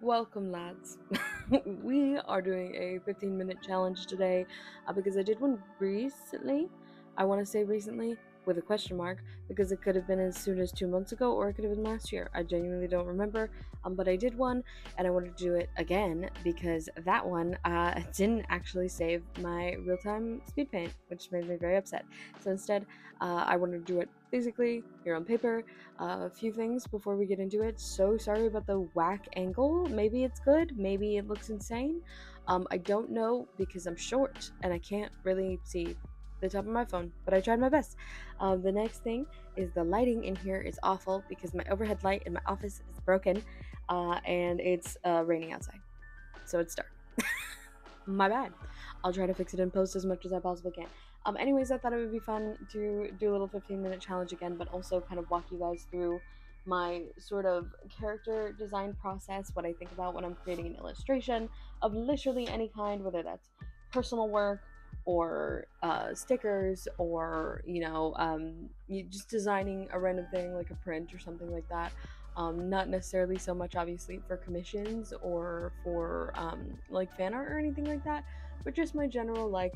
Welcome, lads. We are doing a 15-minute challenge today because I did one recently. I want to say recently with a question mark because it could have been as soon as 2 months ago or it could have been last year. I genuinely don't remember, but I did one and I wanted to do it again because that one didn't actually save my real-time speed paint, which made me very upset. So instead, I wanted to do it physically here on paper. A few things before we get into it. So sorry about the whack angle. Maybe it's good, maybe it looks insane. I don't know because I'm short and I can't really see the top of my phone, but I tried my best. The next thing is the lighting in here is awful because my overhead light in my office is broken and it's raining outside, so it's dark. My bad. I'll try to fix it in post as much as I possibly can. Anyways, I thought it would be fun to do a little 15-minute challenge again, but also kind of walk you guys through my sort of character design process, what I think about when I'm creating an illustration of literally any kind, whether that's personal work or stickers or, you just designing a random thing like a print or something like that. Not necessarily so much obviously for commissions or for like fan art or anything like that, but just my general like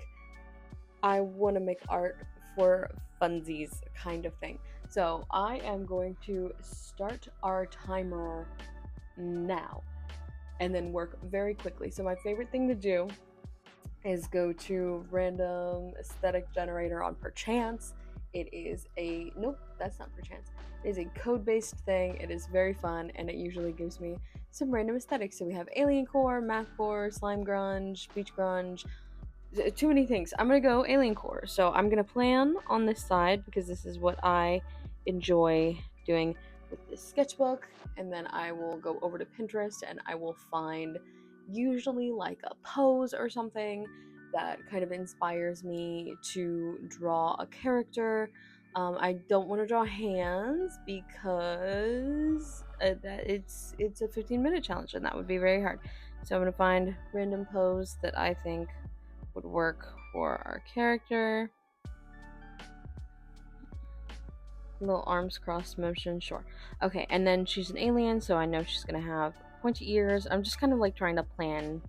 I want to make art for funsies kind of thing. So I am going to start our timer now and then work very quickly. So my favorite thing to do is go to random aesthetic generator on perchance. It is a nope, that's not perchance. It is a code-based thing. It is very fun and it usually gives me some random aesthetics. So we have alien core, math core, slime grunge, beach grunge, too many things. I'm gonna go alien core. So I'm gonna plan on this side because this is what I enjoy doing with this sketchbook, and then I will go over to Pinterest and I will find usually like a pose or something that kind of inspires me to draw a character. I don't want to draw hands because that it's a 15-minute challenge and that would be very hard. So I'm gonna find random pose that I think would work for our character. Little arms crossed motion, sure. Okay, and then she's an alien, so I know she's gonna have pointy ears. I'm just kind of like trying to plan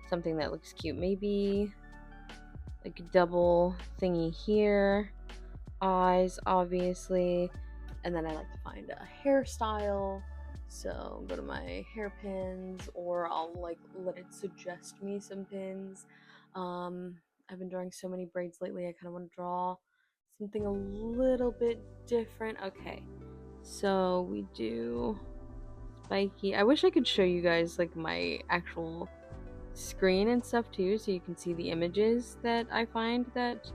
something that looks cute. Maybe like a double thingy here. Eyes, obviously. And then I like to find a hairstyle. So go to my hairpins, or I'll like let it suggest me some pins. I've been drawing so many braids lately. I kind of want to draw something a little bit different. Okay, so we do spiky. I wish I could show you guys like my actual screen and stuff too, so you can see the images that I find that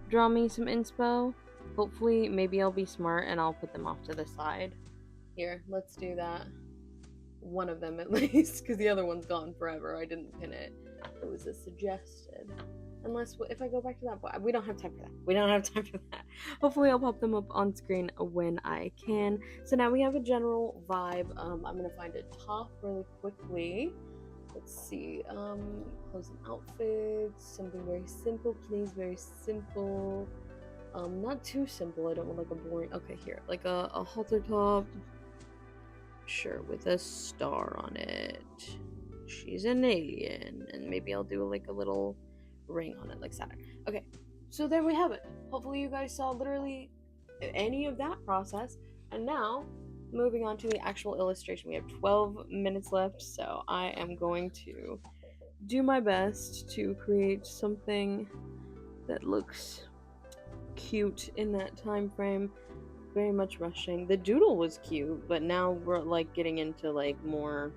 draw me some inspo. Hopefully, maybe I'll be smart and I'll put them off to the side. Here, let's do that. One of them at least, because the other one's gone forever. I didn't pin it. It was a suggested. Unless, if I go back to that, but we don't have time for that. We don't have time for that. Hopefully, I'll pop them up on screen when I can. So now we have a general vibe. I'm gonna find a top really quickly. Let's see. Clothes and outfits. Something very simple, please. Very simple. Not too simple. I don't want like a boring. Okay, here, like a halter top. Sure, with a star on it. She's an alien, and maybe I'll do like a little ring on it, like Saturn. Okay, so there we have it. Hopefully, you guys saw literally any of that process. And now, moving on to the actual illustration. We have 12 minutes left, so I am going to do my best to create something that looks cute in that time frame. Very much rushing. The doodle was cute, but now we're like getting into like more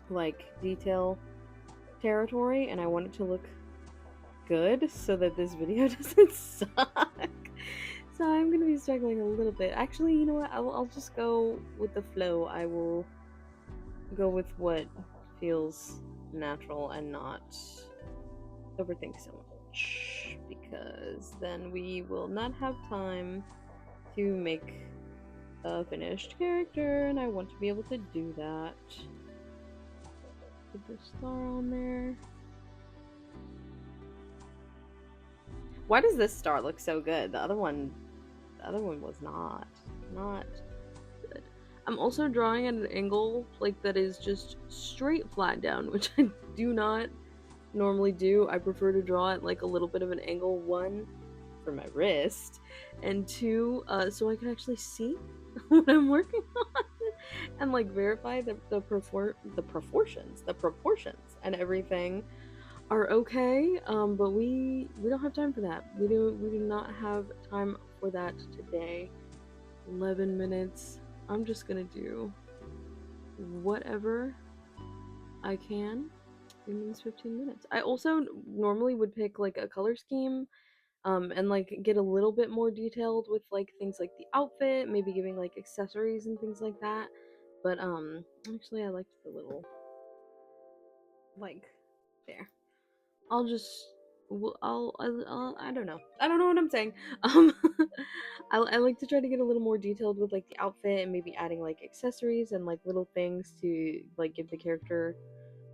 like detail territory, and I want it to look good so that this video doesn't suck. So I'm gonna be struggling a little bit. Actually, you know what? I'll just go with the flow. I will go with what feels natural and not overthink so much, because then we will not have time to make a finished character, and I want to be able to do that. Put the star on there. Why does this star look so good? The other one was not good. I'm also drawing at an angle like that is just straight flat down, which I do not normally do. I prefer to draw at like a little bit of an angle, one for my wrist, and two, so I can actually see what I'm working on and like verify the proportions and everything are okay. But we don't have time for that. We do not have time for that today. 11 minutes. I'm just gonna do whatever I can in these 15 minutes. I also normally would pick like a color scheme, and like get a little bit more detailed with like things like the outfit, maybe giving like accessories and things like that. But actually I liked the little like there. I'll just I don't know. I don't know what I'm saying. Um, I like to try to get a little more detailed with like the outfit and maybe adding like accessories and like little things to like give the character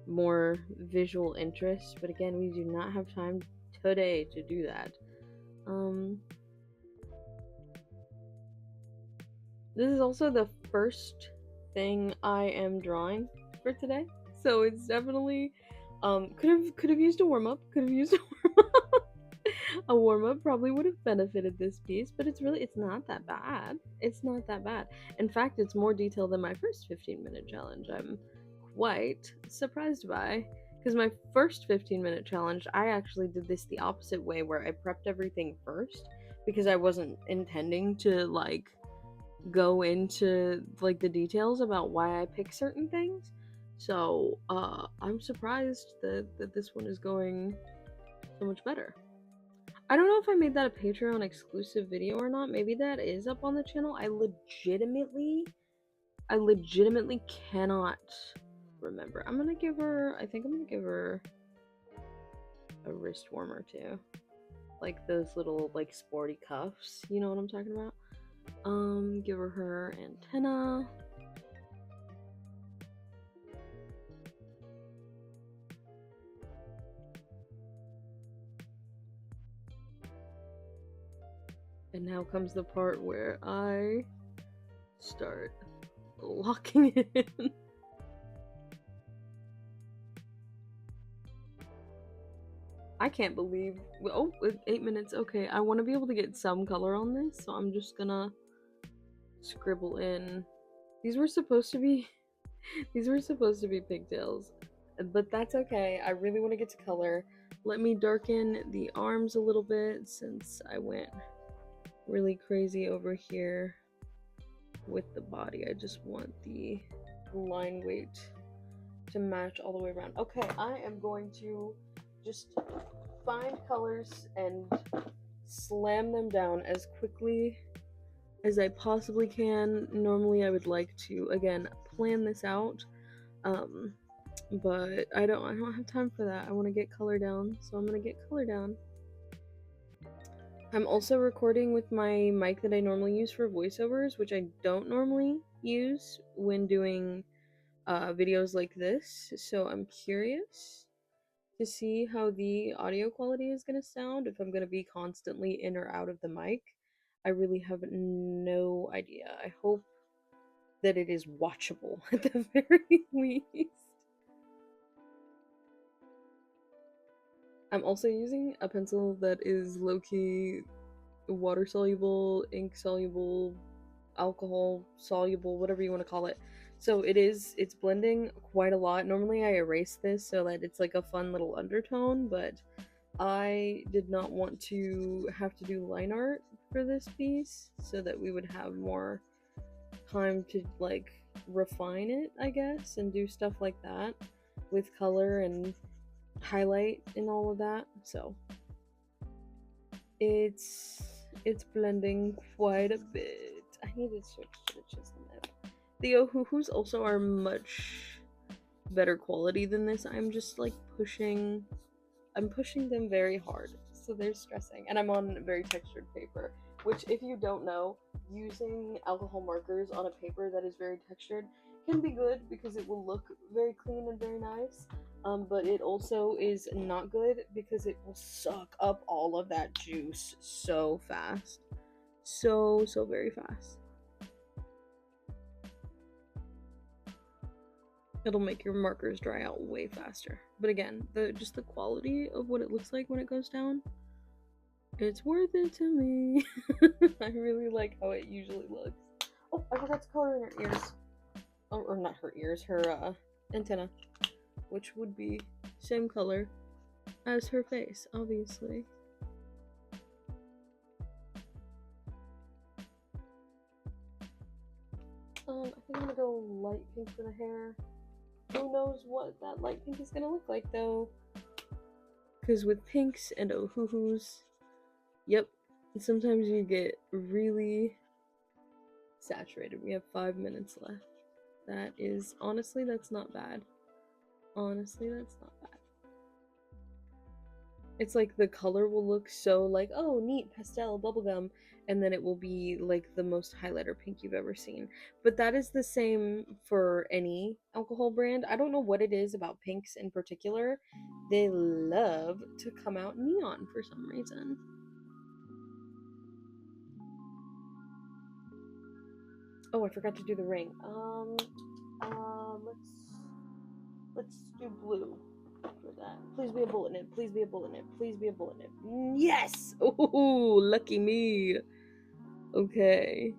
more visual interest. But again, we do not have time today to do that. This is also the first thing I am drawing for today, so it's definitely could have used a warm up. Could have used a warm up. A warm up probably would have benefited this piece, but it's not that bad. It's not that bad. In fact, it's more detailed than my first 15-minute challenge. I'm quite surprised by, because my first 15-minute challenge, I actually did this the opposite way, where I prepped everything first because I wasn't intending to like go into like the details about why I pick certain things. So I'm surprised that this one is going so much better. I don't know if I made that a Patreon exclusive video or not. Maybe that is up on the channel. I legitimately cannot remember. I think I'm gonna give her a wrist warmer too. Like those little like sporty cuffs, you know what I'm talking about? Give her antenna. And now comes the part where I start locking it in. I can't believe, oh, 8 minutes. Okay, I want to be able to get some color on this, so I'm just gonna scribble in. These were supposed to be pigtails, but that's okay. I really want to get to color. Let me darken the arms a little bit, since I went really crazy over here with the body. I just want the line weight to match all the way around. Okay, I am going to just find colors and slam them down as quickly as I possibly can. Normally I would like to, again, plan this out, but I don't have time for that. I want to get color down, so I'm gonna get color down. I'm also recording with my mic that I normally use for voiceovers, which I don't normally use when doing videos like this, so I'm curious to see how the audio quality is going to sound, if I'm going to be constantly in or out of the mic. I really have no idea. I hope that it is watchable at the very least. I'm also using a pencil that is low-key water soluble, ink soluble, alcohol soluble, whatever you want to call it. So it's blending quite a lot. Normally I erase this so that it's like a fun little undertone, but I did not want to have to do line art for this piece, so that we would have more time to like refine it, I guess, and do stuff like that with color and highlight and all of that. So it's blending quite a bit. I need to switch to the chisel nib. The Ohuhus also are much better quality than this. I'm just like pushing them very hard, so they're stressing. And I'm on very textured paper, which, if you don't know, using alcohol markers on a paper that is very textured can be good because it will look very clean and very nice. But it also is not good because it will suck up all of that juice so fast. So very fast. It'll make your markers dry out way faster. But again, just the quality of what it looks like when it goes down, it's worth it to me. I really like how it usually looks. Oh, I forgot to color in her ears. Oh, or not her ears, her antenna, which would be same color as her face, obviously. I think I'm gonna go light pink for the hair. Who knows what that light pink is gonna look like though? Because with pinks and oohoo's, yep, sometimes you get really saturated. We have 5 minutes left. That is, honestly, that's not bad. Honestly, that's not bad. It's like the color will look so like, oh, neat, pastel, bubblegum, and then it will be like the most highlighter pink you've ever seen. But that is the same for any alcohol brand. I don't know what it is about pinks in particular. They love to come out neon for some reason. Oh, I forgot to do the ring. Let's do blue for that. Please be a bullet nib. Please be a bullet nib. Please be a bullet nib. Yes! Oh, lucky me. Okay.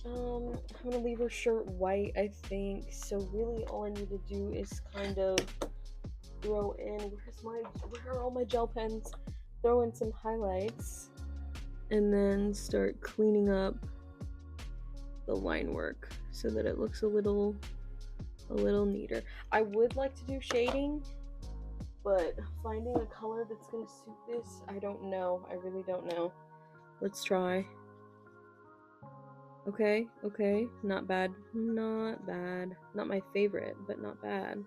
I'm gonna leave her shirt white, I think. So really all I need to do is kind of throw in, where are all my gel pens? Throw in some highlights and then start cleaning up the line work so that it looks a little neater. I would like to do shading, but finding a color that's gonna suit this, I don't know. I really don't know. Let's try. Okay, okay, not bad, not bad. Not my favorite, but not bad.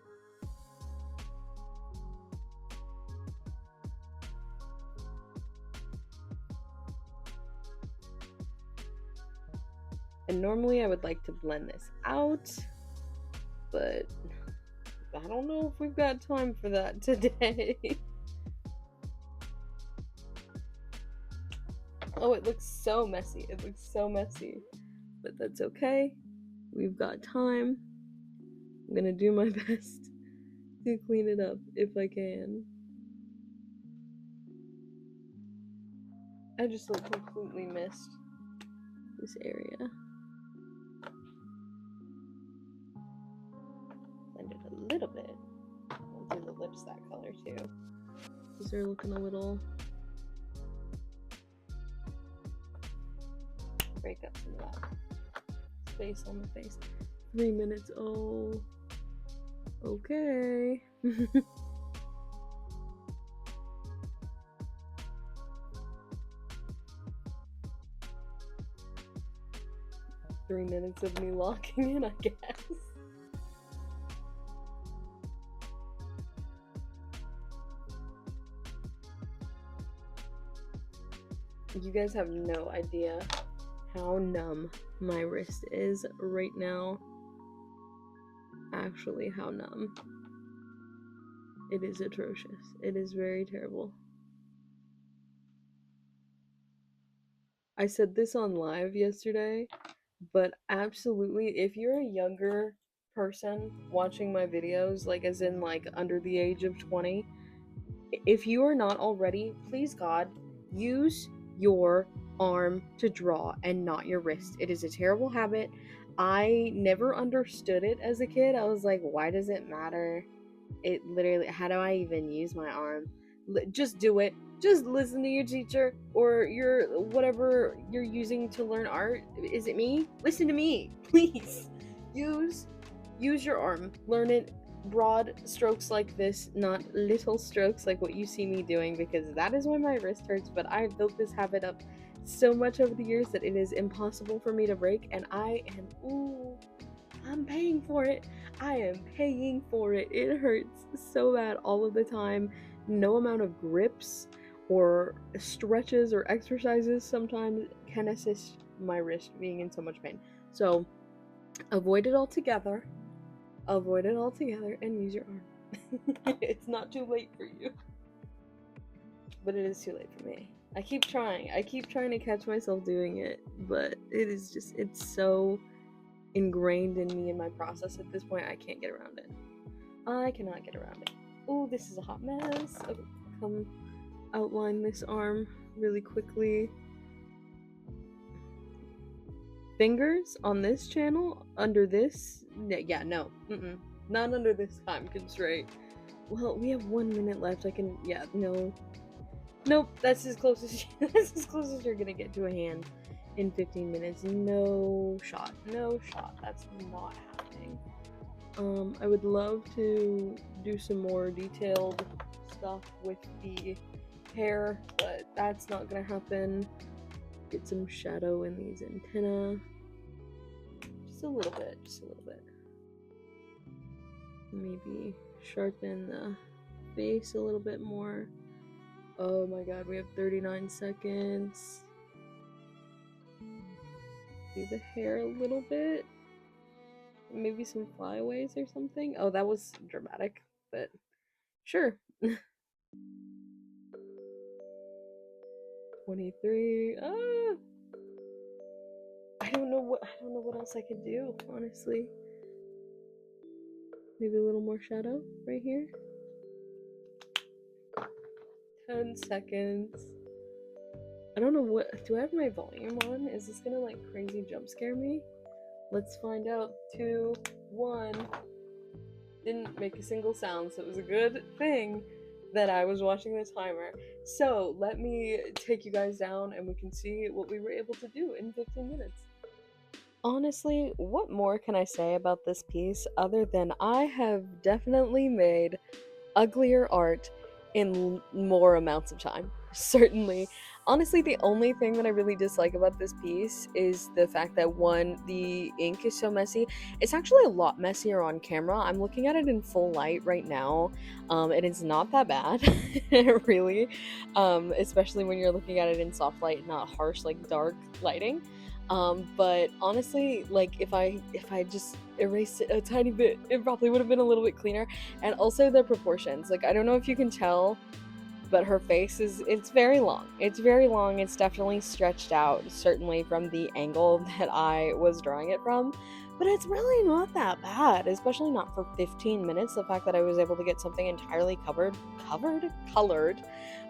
And normally I would like to blend this out, but I don't know if we've got time for that today. Oh, it looks so messy. It looks so messy. But that's okay. We've got time. I'm gonna do my best to clean it up if I can. I just like completely missed this area. Blend it a little bit. We'll do the lips that color too, because they're looking a little. Break up some of that space on the face. 3 minutes. Oh, okay. 3 minutes of me locking in, I guess. You guys have no idea how numb my wrist is right now. Actually, how numb. It is atrocious. It is very terrible. I said this on live yesterday, but absolutely, if you're a younger person watching my videos, like as in like under the age of 20, if you are not already, please God, use your arm to draw and not your wrist. It is a terrible habit. I never understood it as a kid. I was like, why does it matter? It literally, how do I even use my arm? Just do it. Just listen to your teacher or your whatever you're using to learn art. Is it me? Listen to me, please. Use your arm. Learn it. Broad strokes like this, not little strokes like what you see me doing, because that is why my wrist hurts. But I've built this habit up so much over the years that it is impossible for me to break, and I'm paying for it. I am paying for it. It hurts so bad all of the time. No amount of grips or stretches or exercises sometimes can assist my wrist being in so much pain. So avoid it altogether. Avoid it altogether and use your arm. It's not too late for you. But it is too late for me. I keep trying. I keep trying to catch myself doing it, but it is just, it's so ingrained in me in my process at this point. I can't get around it. I cannot get around it. Oh, this is a hot mess. Okay, come outline this arm really quickly. Fingers on this channel under this? Yeah, no. Not under this time constraint. Well, we have 1 minute left. I can, yeah, no. Nope, that's as close as that's as close as you're gonna get to a hand in 15 minutes. No shot. No shot. That's not happening. I would love to do some more detailed stuff with the hair, but that's not gonna happen. Get some shadow in these antennae. Just a little bit, Maybe sharpen the face a little bit more. Oh my god, we have 39 seconds. Do the hair a little bit. Maybe some flyaways or something. Oh, that was dramatic, but sure. 23. I don't know what else I could do, honestly. Maybe a little more shadow right here. 10 seconds. I don't know what. Do I have my volume on? Is this gonna like crazy jump scare me? Let's find out. 2, 1. Didn't make a single sound, so it was a good thing that I was watching the timer. So let me take you guys down and we can see what we were able to do in 15 minutes. Honestly, what more can I say about this piece other than I have definitely made uglier art in more amounts of time. Certainly. Honestly, the only thing that I really dislike about this piece is the fact that, one, the ink is so messy. It's actually a lot messier on camera. I'm looking at it in full light right now, and it's not that bad, really, especially when you're looking at it in soft light, not harsh, like dark lighting. But honestly, like if I just erased it a tiny bit, it probably would have been a little bit cleaner. And also the proportions, like I don't know if you can tell, but her face it's very long. It's very long. It's definitely stretched out, certainly from the angle that I was drawing it from. But it's really not that bad, especially not for 15 minutes. The fact that I was able to get something entirely colored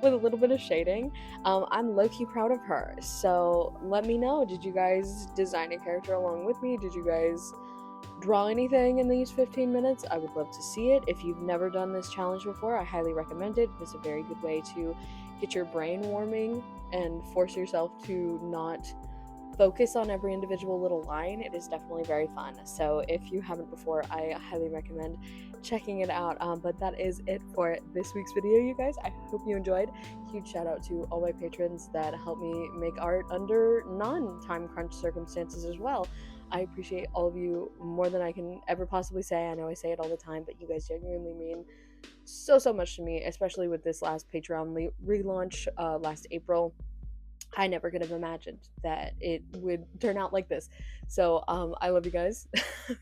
with a little bit of shading. I'm low-key proud of her. So let me know, did you guys design a character along with me? Did you guys draw anything in these 15 minutes? I would love to see it. If you've never done this challenge before, I highly recommend it. It's a very good way to get your brain warming and force yourself to not focus on every individual little line. It is definitely very fun. So if you haven't before, I highly recommend checking it out. But that is it for this week's video, you guys. I hope you enjoyed. Huge shout out to all my patrons that help me make art under non-time crunch circumstances as well. I appreciate all of you more than I can ever possibly say. I know I say it all the time, but you guys genuinely mean so much to me, especially with this last Patreon relaunch last April. I never could have imagined that it would turn out like this. So I love you guys.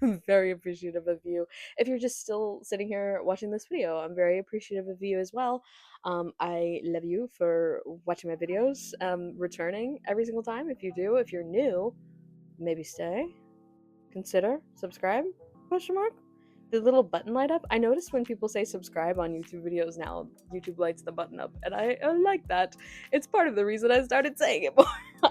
I'm very appreciative of you. If you're just still sitting here watching this video, I'm very appreciative of you as well. I love you for watching my videos, returning every single time. If you do, if you're new, maybe stay, consider, subscribe, question mark. The little button light up. I noticed when people say subscribe on YouTube videos now, YouTube lights the button up, and I like that. It's part of the reason I started saying it more.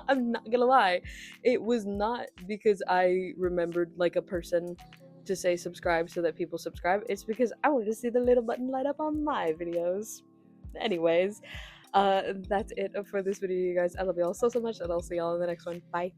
I'm not gonna lie. It was not because I remembered like a person to say subscribe so that people subscribe. It's because I wanted to see the little button light up on my videos. Anyways, that's it for this video, you guys. I love y'all so much, and I'll see y'all in the next one. Bye.